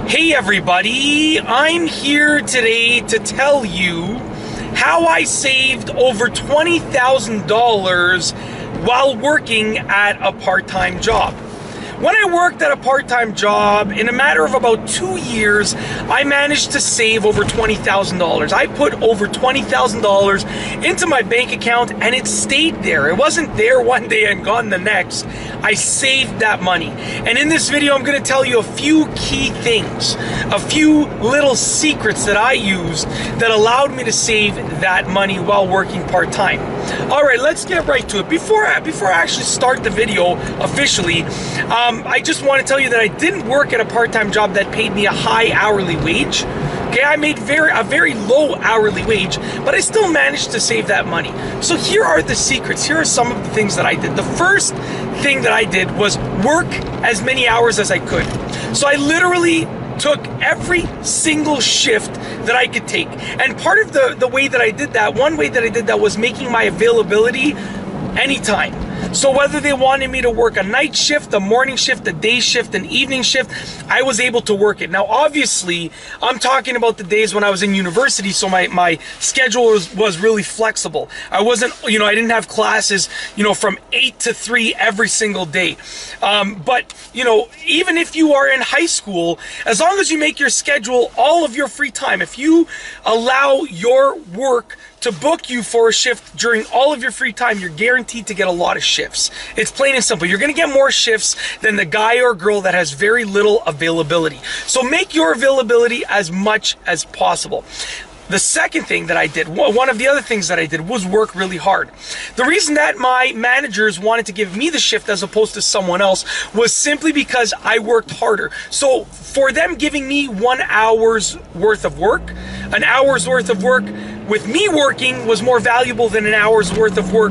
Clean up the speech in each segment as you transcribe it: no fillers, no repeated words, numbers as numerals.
Hey everybody, I'm here today to tell you how I saved over $20,000 while working at a part-time job. When I worked at a part-time job, in a matter of about 2 years, I managed to save over $20,000. I put over $20,000 into my bank account and it stayed there. It wasn't there one day and gone the next. I saved that money. And in this video, I'm going to tell you a few key things, a few little secrets that I used that allowed me to save that money while working part-time. All right, let's get right to it. Before I actually start the video officially, I just want to tell you that I didn't work at a part-time job that paid me a high hourly wage. Okay, I made a very low hourly wage, but I still managed to save that money. So here are the secrets. Here are some of the things that I did. The first thing that I did was work as many hours as I could. So I literally took every single shift that I could take. And part of the way that I did that, one way that I did that was making my availability anytime. So whether they wanted me to work a night shift, a morning shift, a day shift, an evening shift, I was able to work it. Now, obviously, I'm talking about the days when I was in university, so my schedule was really flexible. I wasn't, I didn't have classes, from 8 to 3 every single day. But, even if you are in high school, as long as you make your schedule all of your free time, if you allow your work to book you for a shift during all of your free time, you're guaranteed to get a lot of shifts. It's plain and simple. You're going to get more shifts than the guy or girl that has very little availability. So make your availability as much as possible. The second thing that I did, one of the other things that I did was work really hard. The reason that my managers wanted to give me the shift as opposed to someone else was simply because I worked harder. So for them giving me 1 hour's worth of work, an hour's worth of work with me working was more valuable than an hour's worth of work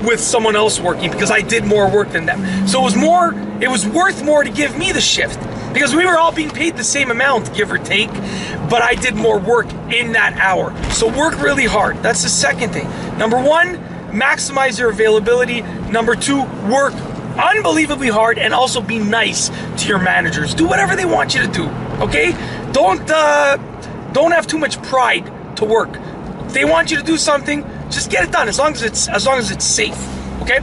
with someone else working, because I did more work than them. So it was worth more to give me the shift, because we were all being paid the same amount, give or take, but I did more work in that hour. So work really hard. That's the second thing. Number one, maximize your availability. Number two, work unbelievably hard and also be nice to your managers. Do whatever they want you to do, okay? Don't have too much pride to work. If they want you to do something, just get it done, as long as it's safe. Okay?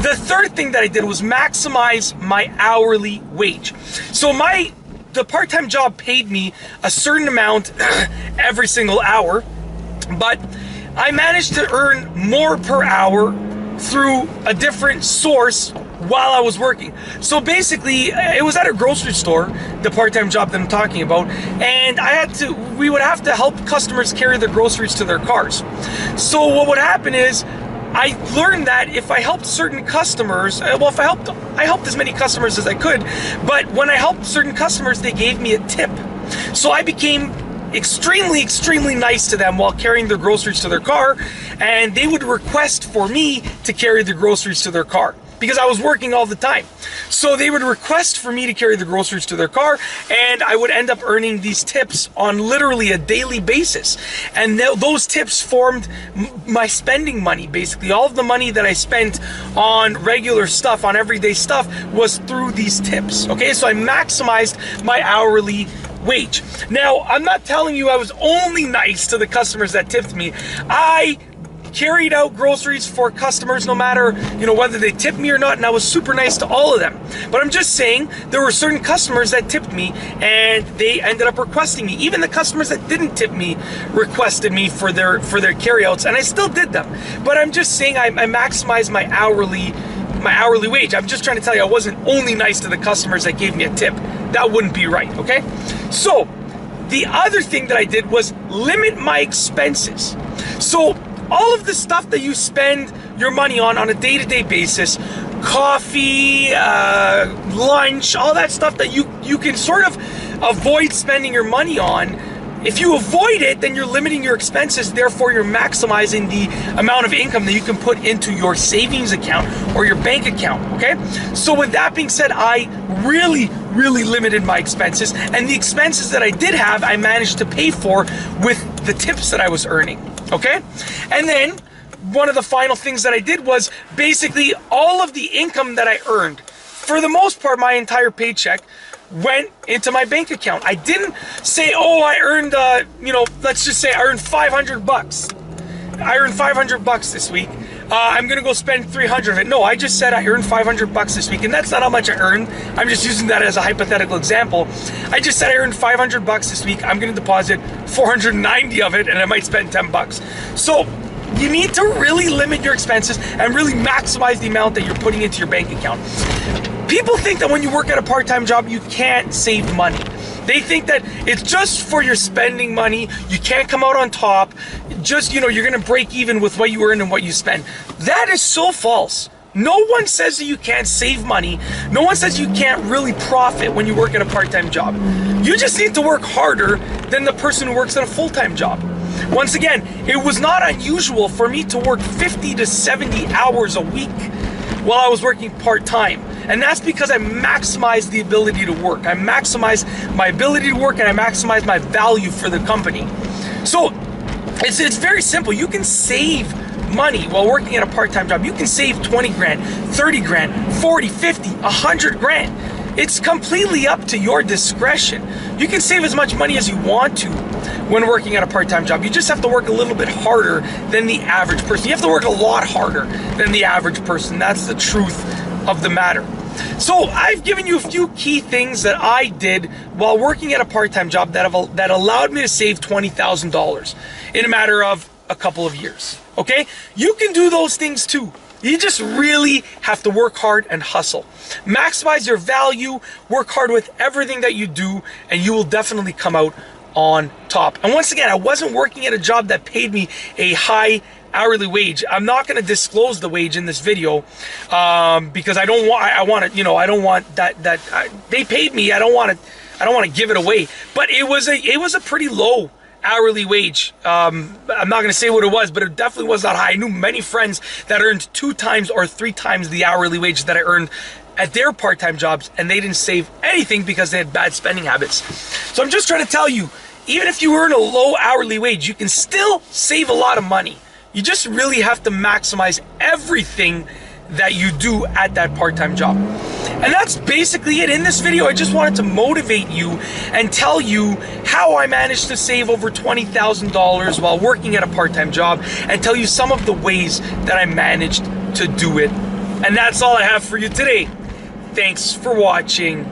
The third thing that I did was maximize my hourly wage. So the part-time job paid me a certain amount every single hour, but I managed to earn more per hour through a different source while I was working. So basically, it was at a grocery store, the part-time job that I'm talking about, and we would have to help customers carry their groceries to their cars. So what would happen is, I learned that if I helped certain customers, I helped as many customers as I could, but when I helped certain customers, they gave me a tip. So I became extremely nice to them while carrying their groceries to their car, and they would request for me to carry the groceries to their car, because I was working all the time. So they would request for me to carry the groceries to their car, and I would end up earning these tips on literally a daily basis. And those tips formed my spending money, basically. All of the money that I spent on regular stuff, on everyday stuff, was through these tips, okay? So I maximized my hourly wage. Now, I'm not telling you I was only nice to the customers that tipped me. I carried out groceries for customers no matter, whether they tipped me or not, and I was super nice to all of them. But I'm just saying, there were certain customers that tipped me and they ended up requesting me. Even the customers that didn't tip me requested me for their carryouts, and I still did them. But I'm just saying I maximized my hourly wage. I'm just trying to tell you I wasn't only nice to the customers that gave me a tip. That wouldn't be right, okay? So the other thing that I did was limit my expenses. So all of the stuff that you spend your money on a day-to-day basis, coffee, lunch, all that stuff that you can sort of avoid spending your money on, if you avoid it, then you're limiting your expenses, therefore you're maximizing the amount of income that you can put into your savings account or your bank account, okay? So with that being said, I really limited my expenses, and the expenses that I did have, I managed to pay for with the tips that I was earning, okay? And then one of the final things that I did was basically all of the income that I earned, for the most part, my entire paycheck went into my bank account. I didn't say, oh, I earned, let's just say I earned 500 bucks. I earned 500 bucks this week. I'm gonna go spend 300 of it. No, I just said I earned 500 bucks this week, and that's not how much I earned. I'm just using that as a hypothetical example. I just said I earned 500 bucks this week. I'm gonna deposit 490 of it, and I might spend 10 bucks. So you need to really limit your expenses and really maximize the amount that you're putting into your bank account. People think that when you work at a part-time job, you can't save money. They think that it's just for your spending money. You can't come out on top. Just, you're gonna break even with what you earn and what you spend. That is so false. No one says that you can't save money. No one says you can't really profit when you work at a part-time job. You just need to work harder than the person who works at a full-time job. Once again, it was not unusual for me to work 50 to 70 hours a week while I was working part-time. And that's because I maximized the ability to work. I maximized my ability to work, and I maximized my value for the company. So it's very simple. You can save money while working at a part-time job. You can save 20 grand, 30 grand, 40, 50, 100 grand. It's completely up to your discretion. You can save as much money as you want to when working at a part-time job. You just have to work a little bit harder than the average person. You have to work a lot harder than the average person. That's the truth of the matter. So I've given you a few key things that I did while working at a part-time job that allowed me to save $20,000 in a matter of a couple of years. Okay? You can do those things too. You just really have to work hard and hustle. Maximize your value, work hard with everything that you do, and you will definitely come out on top. And once again, I wasn't working at a job that paid me a high hourly wage. I'm not going to disclose the wage in this video because I don't want they paid me. I don't want to give it away. But it was a pretty low hourly wage. I'm not going to say what it was, but it definitely was not high. I knew many friends that earned 2 times or 3 times the hourly wage that I earned at their part-time jobs, and they didn't save anything because they had bad spending habits. So I'm just trying to tell you, even if you earn a low hourly wage, you can still save a lot of money. You just really have to maximize everything that you do at that part-time job. And that's basically it. In this video, I just wanted to motivate you and tell you how I managed to save over $20,000 while working at a part-time job, and tell you some of the ways that I managed to do it. And that's all I have for you today. Thanks for watching.